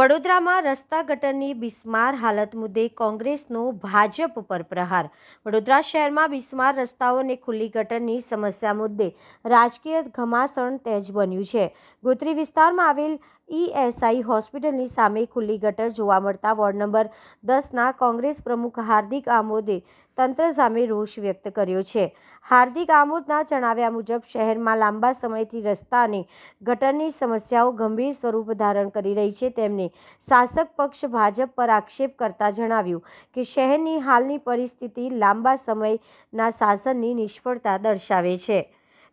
વડોદરામાં રસ્તા ગટરની બિસ્માર હાલત મુદ્દે કોંગ્રેસનો ભાજપ પર પ્રહાર। વડોદરા શહેરમાં બિસ્માર રસ્તાઓ અને ખુલ્લી ગટરની સમસ્યા મુદ્દે રાજકીય ઘમાસણ તેજ બન્યું છે। ગોત્રી વિસ્તારમાં આવેલ ઈએસઆઈ હોસ્પિટલની સામે ખુલ્લી ગટર જોવા મળતા વોર્ડ નંબર 10ના કોંગ્રેસ પ્રમુખ હાર્દિક આમોદે તંત્ર સામે રોષ વ્યક્ત કર્યો છે। હાર્દિક આમોદના જણાવ્યા મુજબ શહેરમાં લાંબા સમયથી રસ્તા અને ગટરની સમસ્યાઓ ગંભીર સ્વરૂપ ધારણ કરી રહી છે। તેમણે શાસક પક્ષ ભાજપ પર આક્ષેપ કરતા જણાવ્યું કે શહેરની હાલની પરિસ્થિતિ લાંબા સમયના શાસનની નિષ્ફળતા દર્શાવે છે।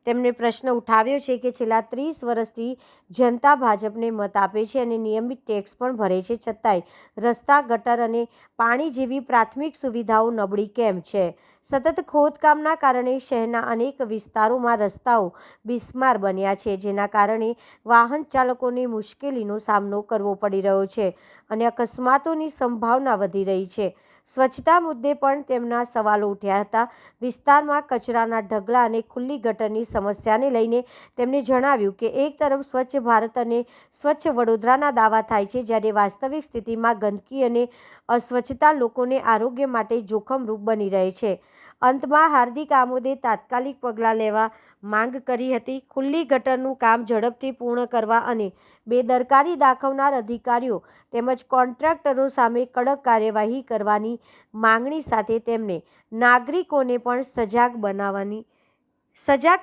તેમણે પ્રશ્ન ઉઠાવ્યો છે કે છેલ્લા 30 વર્ષથી જનતા ભાજપને મત આપે છે અને નિયમિત ટેક્સ પણ ભરે છે, છતાંય રસ્તા, ગટર અને પાણી જેવી પ્રાથમિક સુવિધાઓ નબળી કેમ છે? સતત ખોદકામના કારણે શહેરના અનેક વિસ્તારોમાં રસ્તાઓ બિસ્માર બન્યા છે, જેના કારણે વાહન ચાલકોને મુશ્કેલીનો સામનો કરવો પડી રહ્યો છે અને અકસ્માતોની સંભાવના વધી રહી છે। સ્વચ્છતા મુદ્દે પણ તેમના સવાલો ઉઠ્યા હતા। વિસ્તારમાં કચરાના ઢગલા અને ખુલ્લી ગટરની સમસ્યાને લઈને તેમણે જણાવ્યું કે એક તરફ સ્વચ્છ ભારત અને સ્વચ્છ વડોદરાના દાવા થાય છે, જ્યારે વાસ્તવિક સ્થિતિમાં ગંદકી અને અસ્વચ્છતા લોકોને આરોગ્ય માટે જોખમરૂપ બની રહે છે। અંતમાં હાર્દિક આમોદે તાત્કાલિક પગલાં લેવા માંગ કરી હતી। ખુલ્લી ગટરનું કામ ઝડપથી પૂર્ણ કરવા અને બેદરકારી દાખવનાર અધિકારીઓ તેમજ કોન્ટ્રાક્ટરો સામે કડક કાર્યવાહી કરવાની માંગણી સાથે તેમણે નાગરિકોને પણ સજાગ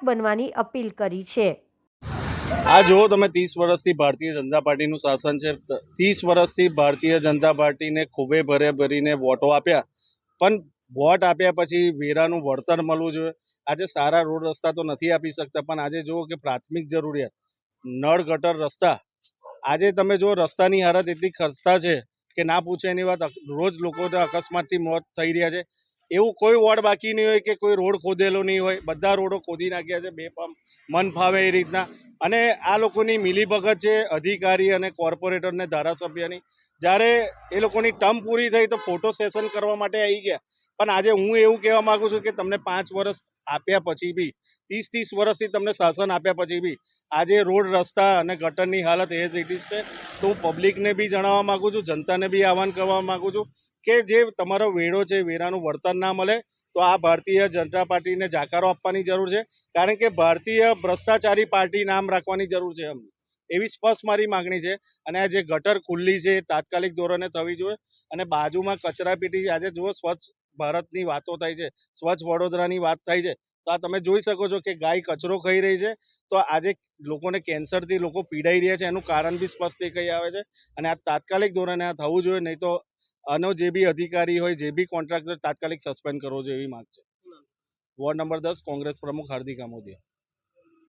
બનવાની અપીલ કરી છે। આ જો તમે 30 વર્ષથી ભારતીય જનતા પાર્ટીનું શાસન છે। 30 વર્ષથી ભારતીય જનતા પાર્ટીને ખૂબે ભરીને વોટો આપ્યા, પણ વોટ આપ્યા પછી વેરાનું વળતર મળવું જોઈએ। આજે સારા રોડ રસ્તા તો નથી આપી શકતા, પણ આજે જુઓ કે પ્રાથમિક જરૂરિયાત નળ, ગટર, રસ્તા, આજે તમે જો રસ્તાની હાલત એટલી ખસ્તા છે કે ના પૂછે એની વાત। રોજ લોકોને અકસ્માતથી મોત થઈ રહ્યા છે। એવું કોઈ વોર્ડ બાકી નહીં હોય કે કોઈ રોડ ખોદેલો નહીં હોય, બધા રોડો ખોદી નાખ્યા છે બેફામ મન ફાવે એ રીતના। અને આ લોકોની મિલીભગત છે અધિકારી અને કોર્પોરેટર ને ધારાસભ્યની। જ્યારે એ લોકોની ટર્મ પૂરી થઈ તો ફોટો સેશન કરવા માટે આવી ગયા, પણ આજે હું એવું કહેવા માંગુ છું કે તમને 5 વર્ષ આપ્યા પછી બી, 30 વર્ષથી તમને શાસન આપ્યા પછી બી આજે રોડ, રસ્તા અને ગટરની હાલત એઝ ઇટ ઇઝ છે। તો હું પબ્લિકને બી જણાવવા માંગુ છું, જનતાને બી આહવાન કરવા માંગુ છું કે જે તમારો વેરો છે, વેરાનું વળતર ના મળે તો આ ભારતીય જનતા પાર્ટીને જાકારો આપવાની જરૂર છે, કારણ કે ભારતીય ભ્રષ્ટાચારી પાર્ટી નામ રાખવાની જરૂર છે અમને, એવી સ્પષ્ટ મારી માગણી છે। અને આ જે ગટર ખુલ્લી છે એ તાત્કાલિક ધોરણે થવી જોઈએ। અને બાજુમાં કચરાપેટી, આજે જુઓ સ્વચ્છ ભારતની વાતો થાય છે, સ્વચ્છ વડોદરાની વાત થાય છે, તો આ તમે જોઈ શકો છો કે ગાય કચરો ખાઈ રહી છે, તો આજે લોકોને કેન્સરથી લોકો પીડાઈ રહ્યા છે, એનું કારણ બી સ્પષ્ટ દેખાઈ આવે છે। અને આ તાત્કાલિક ધોરણે આ થવું જોઈએ, નહીં તો આનો જે બી અધિકારી હોય, જે બી કોન્ટ્રાક્ટર, તાત્કાલિક સસ્પેન્ડ કરવો જોઈએ એવી માંગ છે। વોર્ડ નંબર 10 કોંગ્રેસ પ્રમુખ હાર્દિક આમોદિયા।